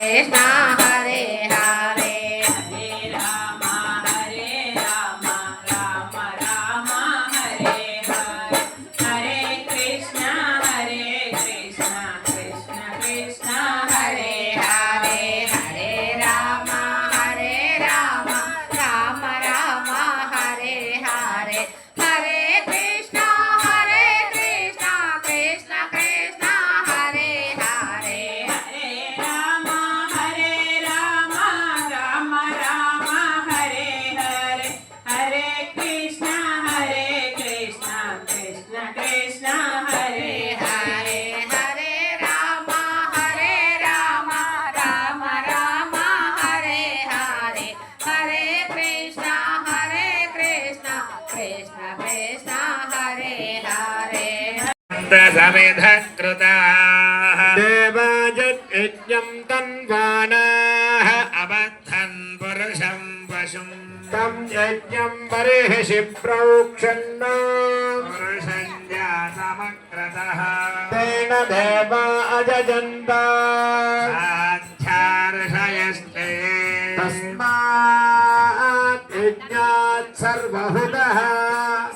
कृष्ण हरे हरे हरे राम राम राम हरे हरे हरे कृष्ण कृष्ण कृष्ण हरे हरे हरे राम राम राम हरे हरे हरे कृष्ण कृष्ण कृष्ण हरे हरे हरे राम राम हरे हरे हरे कृष्ण कृष्ण कृष्ण हरे हरे हरे राम राम राम हरे हरे हरे कृष्ण कृष्ण कृष्ण हरे हरे समिध कृताः देवायज्ञं तन्वानाः अबद्धन् पुरुषं पशुं तं यज्ञं बर्हिषि प्रोक्षन्नो पुरुषं जातमक्रतः तेन देवा अजजन्ता साध्यार्षयस्ते तस्मात् यज्ञात् सर्वहुतः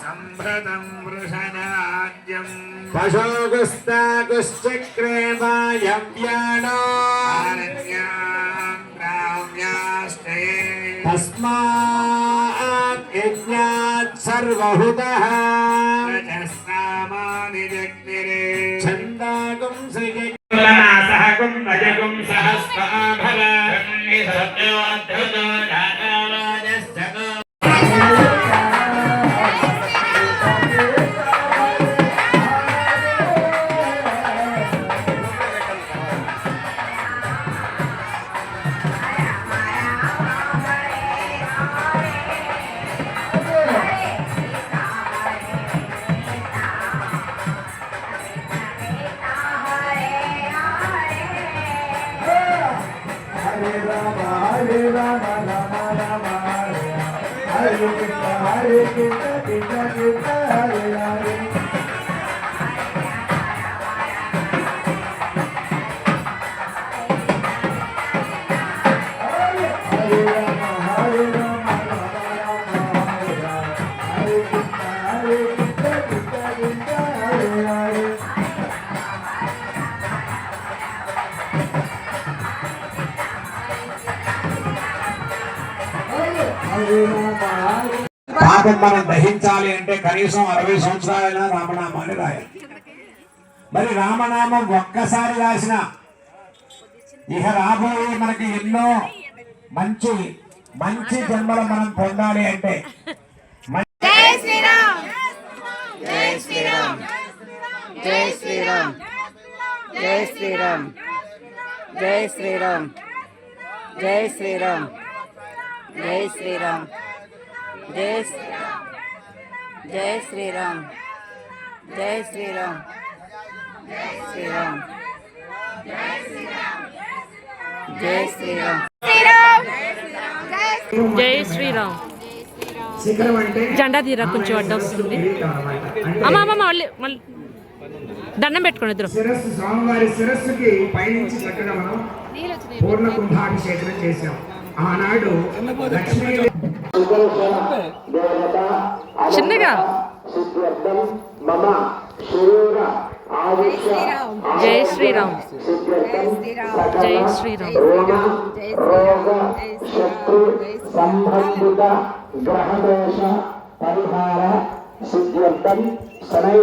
सम्भृतं वृषणाद्यम् पशोगुस्तागुश्चक्रे वायव्यानास्ते तस्मात् यज्ञात् सर्वहुतः रजस्सामानि जग्निरे छन्दागुं सृजनासः कुम्भजगुं सहस्राभर सत्योऽद्भुतो जातोऽजस्तको Hare Krishna, Krishna Krishna, Hare Hare. పాపం మనం దహించాలి అంటే కనీసం 60 సంవత్సరాలైనా రామనామాన్ని రాయాలి. మరి రామనామం ఒక్కసారి రాసిన ఇహ రాబోయే మనకి ఎన్నో మంచి మంచి జన్మలు మనం పొందాలి అంటే జై శ్రీరామ్ జై శ్రీరామ్ జై శ్రీరామ్ జై శ్రీరామ్ జై శ్రీరామ్ జై శ్రీరామ్ జై శ్రీరామ్ జై శ్రీరామ్ జై శ్రీరామ్ జై శ్రీరామ్ శ్రీరామ్ జై శ్రీరామ్ జై శ్రీరామ్ జెండా తీరా కొంచెం అడ్డం వస్తుంది. అమ్మ మళ్ళీ దండం పెట్టుకోండి ఇద్దరు. శిరస్సు స్వామివారి శిరస్సుకి పైనుంచి చక్కగా మనం పూర్ణ కుంభాభిషేకం చేశాం. ఆనాడు లక్ష్మీ చిన్నగా జై శ్రీరామ్ జై శ్రీరామ్ సంబంధిత గ్రహదోష పరిహార సిద్ధ్యర్థం శనై